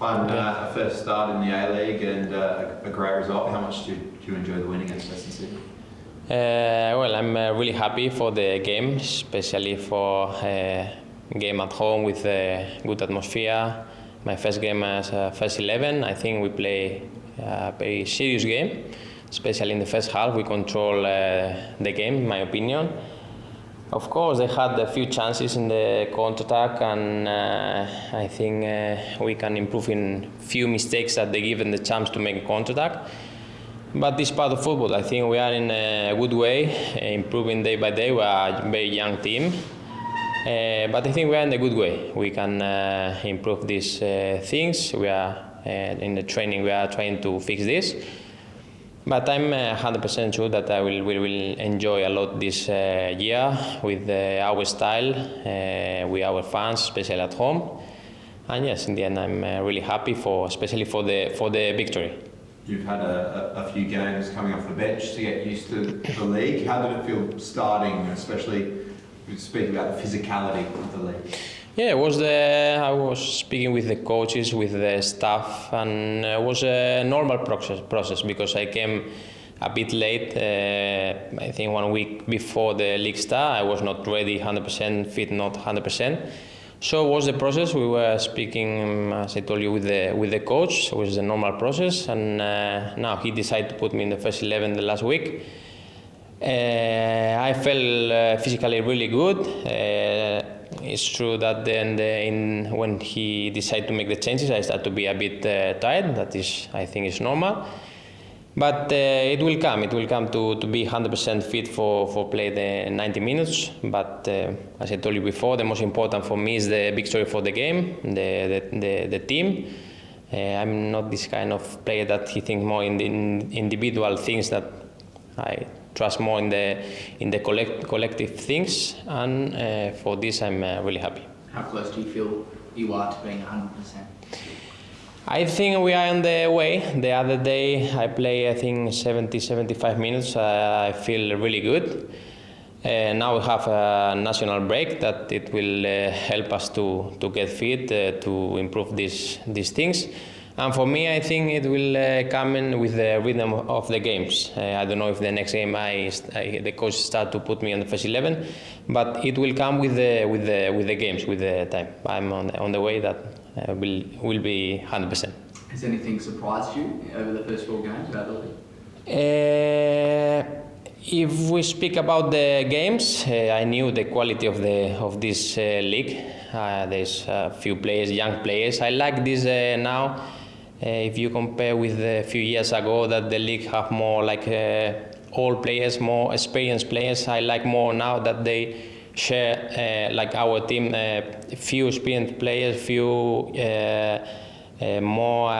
Juan, a first start in the A-League and a great result. How much do you enjoy the win against Western Sydney? Well, I'm really happy for the game, especially for a game at home with a good atmosphere. My first game as first 11, I think we play a very serious game, especially in the first half. We control the game, in my opinion. Of course, they had a few chances in the counter-attack, and I think we can improve in few mistakes that they given the chance to make a counter-attack. But this part of football, I think we are in a good way, improving day by day. We are a very young team, but I think we are in a good way. We can improve these things. We are in the training, we are trying to fix this. But I'm 100% sure that we will enjoy a lot this year with our style, with our fans, especially at home. And yes, in the end, I'm really happy especially for the victory. You've had a few games coming off the bench to get used to the league. How did it feel starting, especially speaking about the physicality of the league? Yeah, I was speaking with the coaches, with the staff, and it was a normal process because I came a bit late. I think 1 week before the league start, I was not ready 100%, fit not 100%. So it was the process. We were speaking, as I told you, with the coach. It was a normal process, and now he decided to put me in the first 11 the last week. I felt physically really good. It's true that then when he decided to make the changes, I started to be a bit tired. That is, I think, is normal. But it will come. It will come to be 100% fit for play the 90 minutes. But as I told you before, the most important for me is the victory for the game, the team. I'm not this kind of player that he thinks more in the individual things. That I trust more in the collective things, and for this I'm really happy. How close do you feel you are to being 100%? I think we are on the way. The other day I played, I think, 70-75 minutes. I feel really good. Now we have a national break that it will help us to get fit, to improve these things. And for me, I think it will come in with the rhythm of the games. I don't know if the next game the coach start to put me on the first 11, but it will come with the games, with the time. I'm on the way that will be 100%. Has anything surprised you over the first 4 games about the league? If we speak about the games, I knew the quality of this league. There's a few players, young players. I like this now. If you compare with a few years ago, that the league have more like old players, more experienced players. I like more now that they share, like our team, few experienced players, few more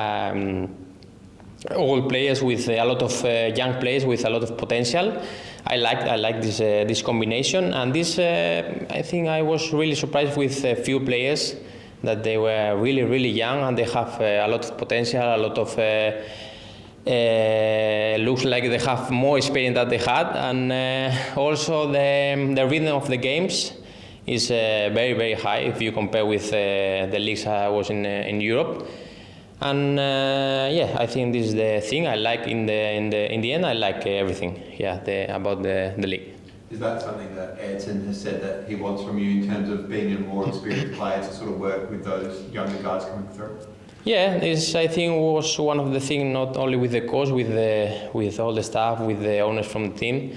old players with a lot of young players with a lot of potential. I like this combination, and this I think I was really surprised with a few players that they were really young and they have a lot of potential, a lot of looks like they have more experience than they had, and also the rhythm of the games is very high if you compare with the leagues I was in Europe. And yeah, I think this is the thing I like in the end. I like everything, about the league. Is that something that Ayrton has said that he wants from you in terms of being a more experienced player to sort of work with those younger guys coming through? Yeah, this I think was one of the things, not only with the coach, with all the staff, with the owners from the team,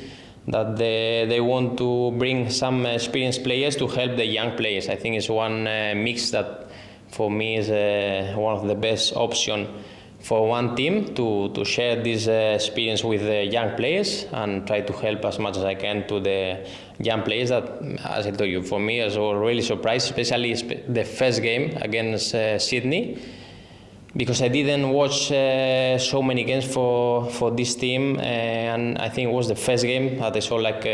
that they want to bring some experienced players to help the young players. I think it's one mix that for me is one of the best options for one team to share this experience with the young players and try to help as much as I can to the young players that, as I told you, for me I was really surprised, especially the first game against Sydney, because I didn't watch so many games for this team, and I think it was the first game that I saw like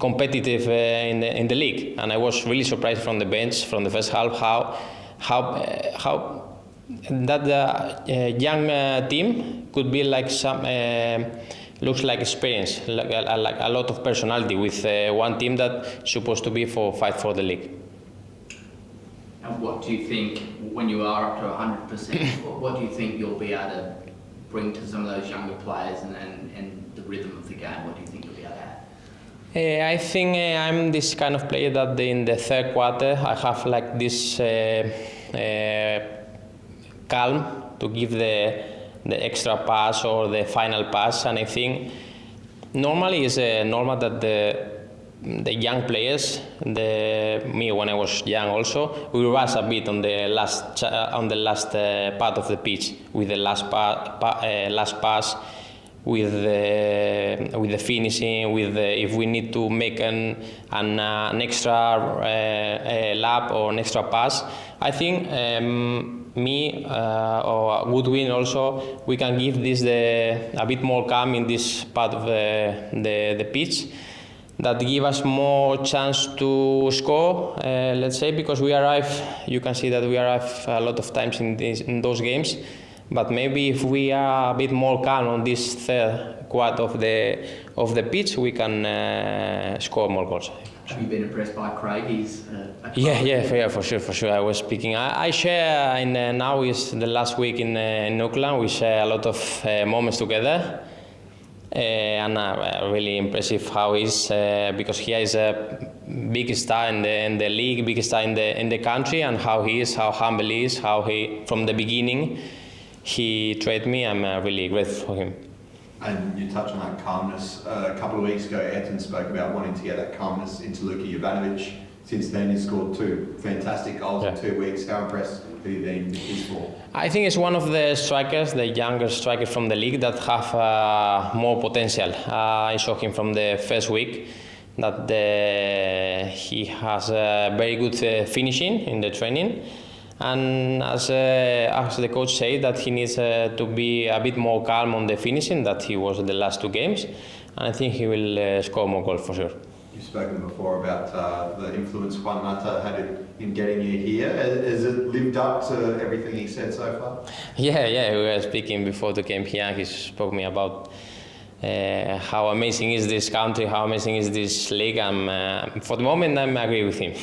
competitive in the league, and I was really surprised from the bench, from the first half, how that young team could be like some looks like experience, like a lot of personality with one team that's supposed to be fight for the league. And what do you think, when you are up to 100%, what do you think you'll be able to bring to some of those younger players and the rhythm of the game? What do you think you'll be able to add? I think I'm this kind of player that in the third quarter I have like this calm to give the extra pass or the final pass, and I think normally it's normal that the young players, me when I was young also, we rush a bit on the last part of the pitch with the last pass, with the finishing, if we need to make an extra lap or an extra pass. I think me or Goodwin also, we can give this a bit more calm in this part of the pitch, that give us more chance to score, let's say, because we arrive, you can see that we arrive a lot of times in those games, but maybe if we are a bit more calm on this third quarter of the pitch, we can score more goals. Have you been impressed by Craig? He's Yeah, for sure. I was speaking. I share now is the last week in Auckland. We share a lot of moments together. And really impressive how he's because he is a big star in the league, big star in the country, and how he is, how humble he is, how he from the beginning he trained me. I'm really grateful for him. And you touched on that calmness. A couple of weeks ago, Ayrton spoke about wanting to get that calmness into Luka Jovanović. Since then, he's scored 2 fantastic goals in 2 weeks. How impressed have you been with his form? I think it's one of the strikers, the younger strikers from the league that have more potential. I saw him from the first week that he has very good finishing in the training, and as the coach said, that he needs to be a bit more calm on the finishing that he was in the last 2 games, and I think he will score more goals for sure. You've spoken before about the influence Juan Mata had in getting you here. Has it lived up to everything he said so far? Yeah, we were speaking before the game here. He spoke to me about how amazing is this country, how amazing is this league. For the moment, I agree with him.